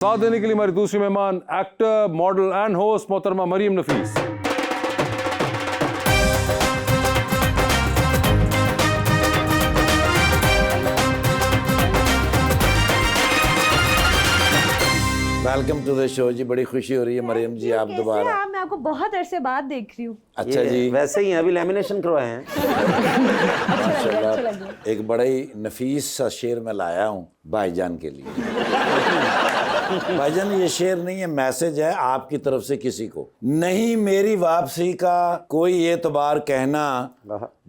साथ देने के लिए हमारी दूसरी मेहमान एक्टर, मॉडल एंड होस्ट मोहतरमा मरियम नफीस। वेलकम टू द शो जी। बड़ी खुशी हो रही है मरियम जी आप दोबारा। मैं आपको बहुत अरसे बाद देख रही हूँ। अच्छा जी, वैसे ही अभी लेमिनेशन करवाए हैं। माशाल्लाह एक बड़ा ही नफीस सा शेर मैं लाया हूँ भाईजान के लिए। भाईजान ये शेर नहीं है, मैसेज है आपकी तरफ से किसी को। नहीं मेरी वापसी का कोई एतबार कहना,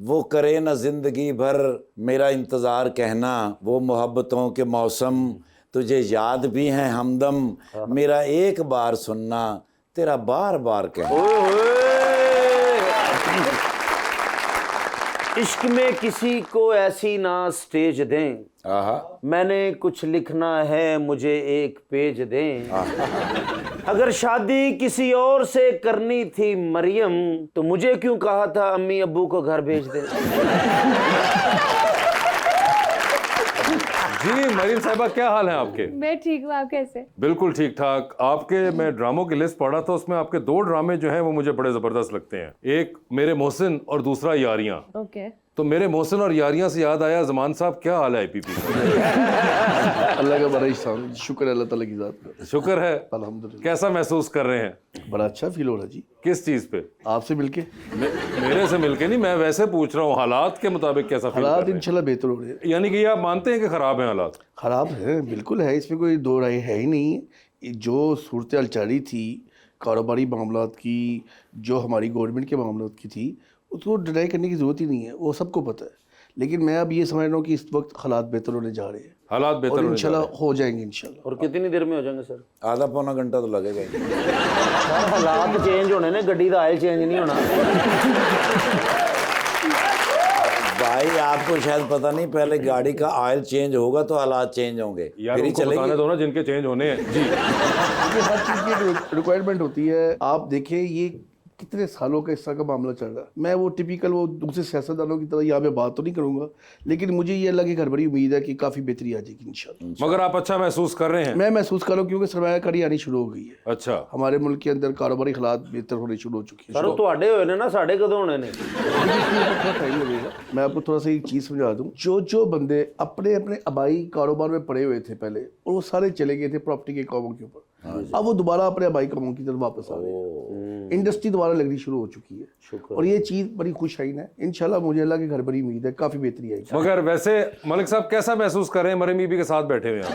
वो करे ना जिंदगी भर मेरा इंतजार कहना। वो मोहब्बतों के मौसम तुझे याद भी हैं हमदम, मेरा एक बार सुनना तेरा बार बार कहना। इश्क में किसी को ऐसी ना स्टेज दें, मैंने कुछ लिखना है मुझे एक पेज दें। अगर शादी किसी और से करनी थी मरियम, तो मुझे क्यों कहा था अम्मी अब्बू को घर भेज दें। जी मरियम साहिबा, क्या हाल है आपके? मैं ठीक हूँ, आप कैसे? बिल्कुल ठीक ठाक। आपके मैं ड्रामों की लिस्ट पढ़ा था, उसमें आपके दो ड्रामे जो हैं वो मुझे बड़े जबरदस्त लगते हैं। एक मेरे मोहसिन और दूसरा यारियां। ओके। तो मेरे मोहसिन और यारियां से याद आया, ज़मान साहब क्या हाल है IPP का? अल्लाह का बड़ा एहसान, शुक्र है अल्लाह ताला की ज़ात का। शुक्र है। अल्हम्दुलिल्लाह। कैसा महसूस कर रहे हैं? बड़ा अच्छा फील हो रहा है जी। किस चीज़ पे? आपसे मिलके। मेरे से मिलके नहीं, मैं वैसे पूछ रहा हूँ हालात के मुताबिक कैसा फील कर हालात रहे हैं? इंशाल्लाह बेहतर हो रहे हैं। यानी कि ये आप मानते हैं कि ख़राब हैं हालात? ख़राब है, बिल्कुल है, इसमें कोई दो राय है ही नहीं। जो सूरत हाल चल रही थी कारोबारी मामलात की, जो हमारी गवर्नमेंट के मामलात की थी, उसको डिनाई करने की ज़रूरत ही नहीं है, वो सबको पता है। लेकिन मैं अब ये समझ रहा हूँ कि इस वक्त हालात बेहतर होने जा रहे हैं, हालात बेहतर और होने जा रहे इंशाल्लाह हो जाएंगे इंशाल्लाह। और कितनी देर में हो जाएंगे सर? आधा पौना घंटा तो लगेगा ही। सर हालात चेंज होने ने, गड्डी का ऑयल चेंज नहीं होना। भाई आपको शायद पता नहीं, पहले गाड़ी का ऑयल चेंज होगा तो हालात चेंज होंगे, यार फिर ही उनको बताने चलेगी। दो ना जिनके चेंज होने हैं। जी क्योंकि हर चीज़ की रिक्वायरमेंट होती है। आप देखें ये कितने सालों का इस तरह का मामला चल रहा है। मैं वो टिपिकल वो दूसरे सियासतदानों की तरह यहाँ पे बात तो नहीं करूँगा, लेकिन मुझे ये अल्लाह की घर बड़ी उम्मीद है कि काफ़ी बेहतरी आ जाएगी इंशाल्लाह। मगर आप अच्छा महसूस कर रहे हैं? मैं महसूस कर रहा हूँ क्योंकि सरमायाकारी आनी शुरू हो गई है। अच्छा, हमारे मुल्क के अंदर कारोबारी हालात बेहतर होने शुरू हो चुके हैं। सर तुहाडे होए ने ना, साडे कदों होने ने? थोड़ा टाइम लगेगा। मैं आपको थोड़ा सा एक चीज़ समझा दूँ। जो बंदे अपने अपने आबाई कारोबार में पड़े हुए थे पहले, और वो सारे चले गए थे प्रॉपर्टी के कामों के ऊपर, अब वो दोबारा अपने आबाई कामों की तरफ वापस आ गए। इंडस्ट्री दोबारा लगनी शुरू हो चुकी है, और ये चीज़ बड़ी खुशाइन है। इंशाल्लाह मुझे अल्लाह के घर बड़ी उम्मीद है, काफ़ी बेहतरी आएगी। मगर वैसे मलिक साहब कैसा महसूस कर रहे हैं मरियम बीबी के साथ बैठे हुए हैं?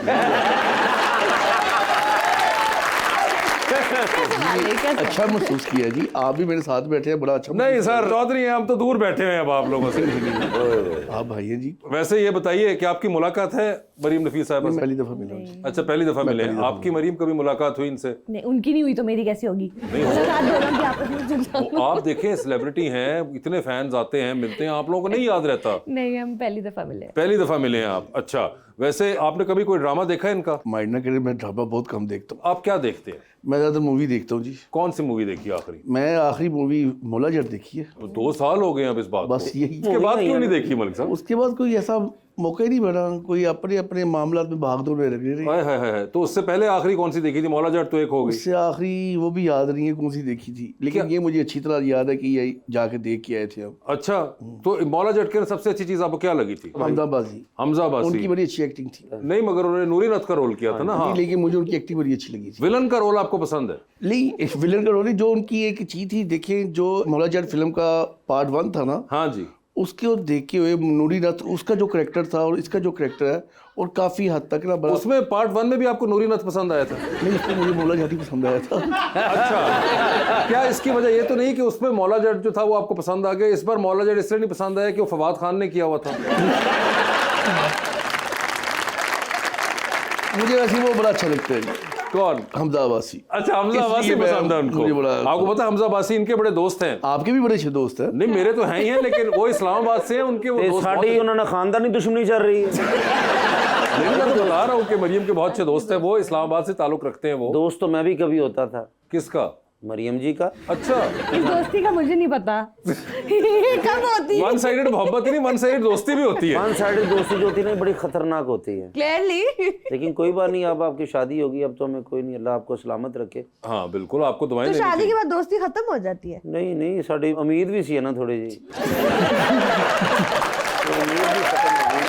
अच्छा महसूस किया जी, आप भी मेरे साथ बैठे हैं, बड़ा अच्छा। नहीं सर चौधरी हैं, हम तो दूर बैठे हुए हैं अब आप लोगों से। आप भाई हैं जी। वैसे ये बताइए कि आपकी मुलाकात है मरियम नफीस साहब से? पहली दफ़ा मिला हूं जी। अच्छा, पहली दफा मिले हैं। आपकी मरियम कभी मुलाकात हुई इनसे? नहीं, उनकी नहीं हुई तो मेरी कैसी होगी? मुलाकात दोनों की आपस में जुड़ जाऊं। वो आप देखें सेलिब्रिटी हैं, इतने फैंस आते हैं, मिलते हैं, आप लोगों को नहीं याद रहता? नहीं, हम पहली दफा मिले। पहली दफा मिले हैं आप? अच्छा, वैसे आपने कभी कोई ड्रामा देखा है इनका? माइंड ना करे, मैं ड्रामा बहुत कम देखता हूँ। आप क्या देखते हैं? मैं ज़्यादा मूवी देखता हूँ जी। कौन सी मूवी देखी आखिरी? मैं आखिरी मूवी मौला जट देखी है। तो 2 साल हो गए हैं अब इस बात बस को। यही। उसके बाद क्यों नहीं देखी मलिक साहब? उसके बाद कोई ऐसा मौका ही नहीं बना, कोई अपने अपने मामला में भाग दौड़ में लगे रहे। हाय हाय हाय। तो उससे पहले आखिरी कौन सी देखी थी? मौला जट तो एक हो गई। उससे आखिरी वो भी याद नहीं है कौन सी देखी थी, लेकिन ये मुझे अच्छी तरह याद है कि ये जाके देख के आए थे हम। अच्छा, तो मौला जट के सबसे अच्छी चीज आपको क्या लगी थी? हमदाबाजी। हमजा बासी। उनकी बड़ी अच्छी एक्टिंग थी। नहीं, मगर उन्होंने नूरी नथ का रोल किया था ना। हाँ, लेकिन मुझे उनकी एक्टिंग बड़ी अच्छी लगी थी। विलन का रोल आपको पसंद है? नहीं, इस विलन का रोल जो उनकी एक चीज थी, देखें जो मौला जट फिल्म का पार्ट 1 था ना, हाँ जी, उसके देखे हुए नूरी नथ, उसका जो करैक्टर था और इसका जो करैक्टर है, और काफी हद तक ना बड़ा। उसमें पार्ट 1 में भी आपको नूरी नथ पसंद आया था? नहीं, इसमें मुझे मौला जट ही पसंद आया था। अच्छा, क्या इसकी वजह ये तो नहीं कि उसमें मौला जट जो था वो आपको पसंद आ गया? इस बार मौला जट इसलिए नहीं पसंद आया कि वो फवाद खान ने किया हुआ था? मुझे वैसे वो बड़ा अच्छा लगता है। कौन? हमजा अब्बासी। अच्छा, हमजा अब्बासी इसलिए पसंद है उनको? मुझे बड़ा। आपको पता है हमजा अब्बासी इनके बड़े दोस्त हैं? आपके भी बड़े अच्छे दोस्त हैं। नहीं, मेरे तो हैं ही हैं, लेकिन वो इस्लामाबाद से हैं, उनके वो दोस्त बहुत साडी हैं। उन्होंने खानदानी दुश्मनी चल रही है। नहीं, मैं तो बता रहा हूँ कि मरियम के बहुत अच्छे दोस्त हैं, वो इस्लामाबाद से ताल्लुक रखते हैं। वो दोस्त तो मैं भी कभी होता था। किसका? मरियम जी का। अच्छा, इस दोस्ती का मुझे नहीं पता कब होती है। वन साइडेड मोहब्बत ही नहीं, वन साइडेड दोस्ती भी होती है। वन साइडेड दोस्ती जो होती है ना बड़ी खतरनाक होती है। क्लियरली। लेकिन कोई बात नहीं, अब आपकी शादी होगी, अब तो हमें कोई नहीं, अल्लाह आपको सलामत रखे। हाँ बिल्कुल, आपको दुआएं तो देनी शादी चाहिए। के बाद दोस्ती खत्म हो जाती है। नहीं नहीं, साड़ी उम्मीद भी सी है ना थोड़ी जी। तो उम्मीद भी खत्म हो गई।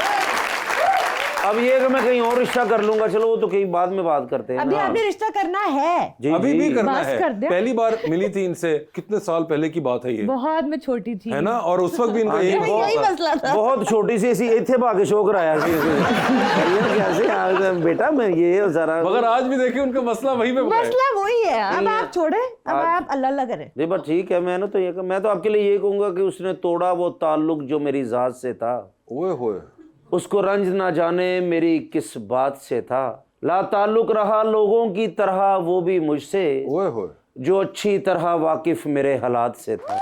अब ये कि मैं कहीं और रिश्ता कर लूंगा, चलो वो तो कहीं बाद में बात करते हैं अभी ना। आपने रिश्ता करना है। जी, अभी जी। भी करना बस है। कर दे। पहली बार मिली थी इनसे, कितने साल पहले की बात है ये, बहुत मैं छोटी थी। है ना? और उस वक्त भी इनका यही यही मसला था। मसला था। बहुत छोटी सी ऐसी इतने भागे शो कराया सी कैसे बेटा मैं ये जरा। मगर आज भी देखिए उनका मसला वही पे है। मसला वही है। अब नहीं, आप छोड़े, अब आप अल्लाह अल्लाह करें। नहीं बस ठीक है, मैं ना तो ये मैं तो आपके लिए ये कहूंगा कि उसने तोड़ा वो ताल्लुक जो मेरी जात से था, ओए होए, उसको रंज ना जाने मेरी किस बात से था, ला ताल्लुक रहा लोगों की तरह वो भी मुझसे, ओए होए। जो अच्छी तरह वाकिफ मेरे हालात से था।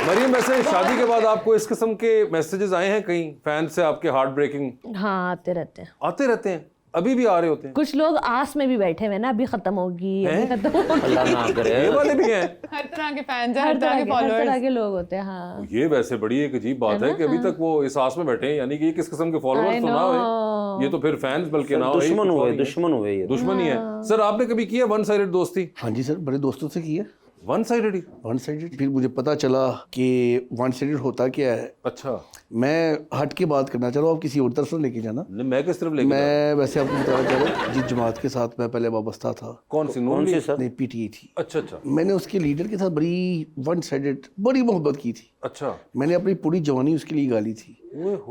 मरियम, वैसे शादी के बाद आपको इस किस्म के मैसेजेस आए हैं कहीं फैन से, आपके हार्ट ब्रेकिंग हाँ आते रहते हैं। आते रहते हैं? अभी भी आ रहे होते हैं? कुछ लोग आस में भी बैठे हुए ना, अभी खत्म होगी, अभी खत्म होगी। अल्लाह ना करे। ये वाले भी हैं? हर तरह के फैंस हैं, हर तरह के हर फॉलोअर्स। तरह के लोग होते हैं। हाँ ये वैसे बड़ी एक अजीब बात है कि अभी तक वो इस आस में बैठे हैं, यानी कि ये किस किस्म के I फॉलोअर्स तो ना हुए, know। ये तो फिर फैंस बल्कि ना हुए, दुश्मन कुछ और हुए, ही है। दुश्मन हुए ये। दुश्मन ही है। सर आपने कभी किया वन साइडेड दोस्ती? हाँ जी सर, बड़े दोस्तों से की है वन साइडेड ही? One sided. फिर मुझे पता चला कि वन साइडेड होता क्या है। अच्छा, मैं हट के बात करना चाह रहा हूँ, आप किसी और तरफ से लेके जाना। नहीं, मैं किस तरफ लेके जा रहा मैं वैसे आपको बताना चाह रहा हूँ, जिस जमात के साथ मैं पहले वाबस्ता था, हूं? कौन सी? कौन नून सी लीग? सर? नहीं पीटीआई थी। अच्छा अच्छा मैंने उसके लीडर के साथ बड़ी वन साइडेड बड़ी मोहब्बत की थी। अच्छा। मैंने अपनी पूरी जवानी उसके लिए गाली थी।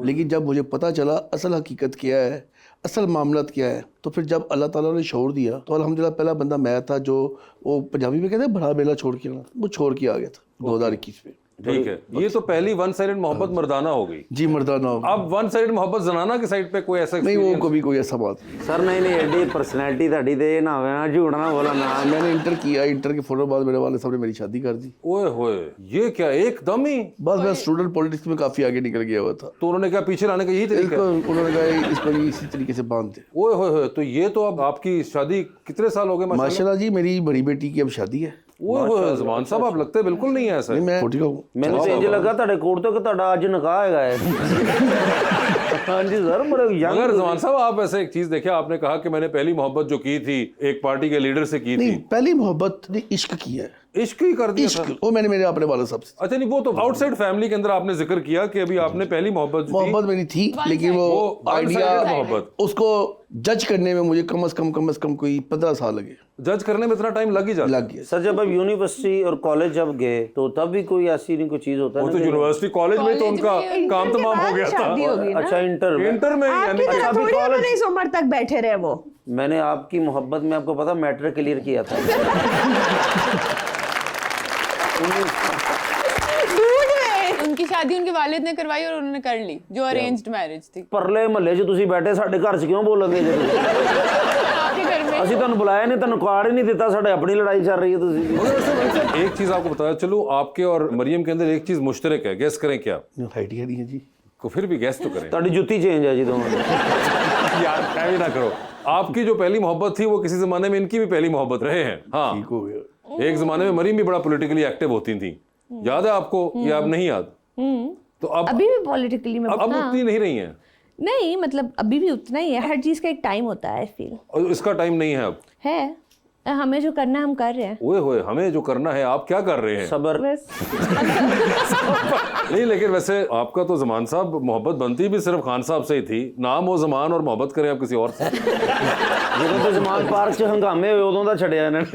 लेकिन जब मुझे पता चला असल हकीकत क्या है, असल मामलत क्या है, तो फिर जब अल्लाह ताला ने छोड़ दिया तो अल्हम्दुलिल्लाह पहला बंदा मैं था जो, वो पंजाबी में कहते हैं बड़ा बेला छोड़ के आना, वो छोड़ के आ गया था 2021 में। ठीक है, ये तो पहली वन साइडेड मोहब्बत मर्दाना हो गई। जी मर्दाना हो गया। अब वन साइडेड मोहब्बत जनाना की साइड पे कोई ऐसा नहीं, वो experience? कभी कोई ऐसा बात नहीं। सर नहीं नहीं, एडी पर्सनैलिटी थोड़ी दे ना होवे ना, झूठ ना बोला ना। मैंने इंटर किया, इंटर के फौरन बाद मेरे वाले साहब ने मेरी शादी कर दी। ओए होए, ये क्या एकदम ही? बस मैं स्टूडेंट पॉलिटिक्स में काफी आगे निकल गया हुआ था। तो उन्होंने क्या पीछे लाने का यही तरीका इसको है? उन्होंने कहा इसको इसी तरीके से बांध दे। ओए होए होए, तो ये तो अब आपकी शादी कितने साल हो गए माशाल्लाह? माशाल्लाह जी, मेरी बड़ी बेटी की अब शादी है। ओए होए, ज़मान साहब आप लगते बिल्कुल नहीं है ऐसा। नहीं, मैं छोटी का हूँ। ਮੈਨੂੰ ਤਾਂ ਇੰਜ ਲੱਗਾ ਤੁਹਾਡੇ ਕੋਲ ਤੋਂ ਕਿ ਤੁਹਾਡਾ ਅੱਜ ਨਿਕਾਹ ਹੈਗਾ ਹੈ। ਹਾਂਜੀ ਸਰ, बड़े यंग। मगर जमान साहब आप ऐसे एक चीज देखिए, आपने कहा कि मैंने पहली मोहब्बत जो की थी एक पार्टी के लीडर से की थी। नहीं, पहली मोहब्बत ने इश्क किया है। इश्क ही कर दिया था? इश्क वो मैंने मेरे अपने वाले साहब से। अच्छा नहीं, वो तो आउटसाइड फैमिली के अंदर आपने जिक्र किया कि अभी आपने पहली मोहब्बत जो थी, मोहब्बत मेरी थी, लेकिन वो वो आइडिया one-sided मोहब्बत। उसको जज करने में मुझे कम से कम कोई 15 साल लगे, जज करने में इतना टाइम लग ही जाता है। लग गया। सर जब अब यूनिवर्सिटी और कॉलेज जब गए तो तब भी कोई ऐसी नहीं कोई चीज होता है वो ना तो कि- यूनिवर्सिटी कॉलेज में तो कॉलेज उनका में काम इंटर के तमाम हो बाद गया शादी था। होगी ना। अच्छा इंटर में। इंटर में आपकी यानी तरह अभी थोड़ी कॉलेज- उन्होंने इस उम्र तक बैठे रहे वो। मैंने आपकी मोहब्बत में आपको पता मैट्रिक क्लियर किया था। उनकी शादी उनके वालिद ने करवाई और उन्होंने कर ली, जो अरेंज्ड मैरिज थी। परले महल्ले 'ਚ ਤੁਸੀਂ ਬੈਠੇ ਸਾਡੇ ਘਰ 'ਚ ਕਿਉਂ ਬੋਲੋਗੇ ਜੇ ਤੁਸੀਂ? आपके घर में ਅਸੀਂ ਤੁਹਾਨੂੰ ਬੁਲਾਇਆ ਨਹੀਂ, ਤੁਹਾਨੂੰ ਕਾਰਡ ਹੀ ਨਹੀਂ ਦਿੱਤਾ, ਸਾਡੇ ਆਪਣੀ ਲੜਾਈ ਚੱਲ ਰਹੀ ਹੈ ਤੁਸੀਂ। एक चीज आपको बताया चलो, आपके और मरियम के अंदर एक चीज मुश्तरक है, गेस करें क्या? आइडिया नहीं है जी। को फिर भी गेस तो करें ਤੁਹਾਡੀ ਜੁੱਤੀ ਚੇंज ਹੈ ਜੀ ਦੋਵਾਂ ਦੀ। यार, ऐसे ना करो। आपकी जो पहली मोहब्बत थी वो किसी जमाने में इनकी भी पहली मोहब्बत रहे हैं। हाँ, ठीक हो गया। एक जमाने में मरियम भी बड़ा पॉलिटिकली एक्टिव होती थी, याद है आपको या अब नहीं याद? तो अब अभी भी पॉलिटिकली में अब हाँ। उतनी नहीं रही हैं, नहीं मतलब अभी भी उतना ही है। हर चीज का एक टाइम होता है, आई फील और इसका टाइम नहीं है अब। है। हमें जो करना है हम कर रहे हैं ओए होए, हमें जो करना है आप क्या कर रहे हैं? सबर। बस। नहीं, लेकिन वैसे आपका तो जमान साहब मोहब्बत बनती भी सिर्फ खान साहब से ही थी। नाम हो जमान और मोहब्बत करें आप किसी और से। ਜਦੋਂ ਤੇ ਜ਼ਮਾਨ ਪਾਰਕ 'ਚ ਹੰਗਾਮੇ ਹੋਏ ਉਦੋਂ ਦਾ ਛੱਡਿਆ ਇਹਨਾਂ ਨੇ।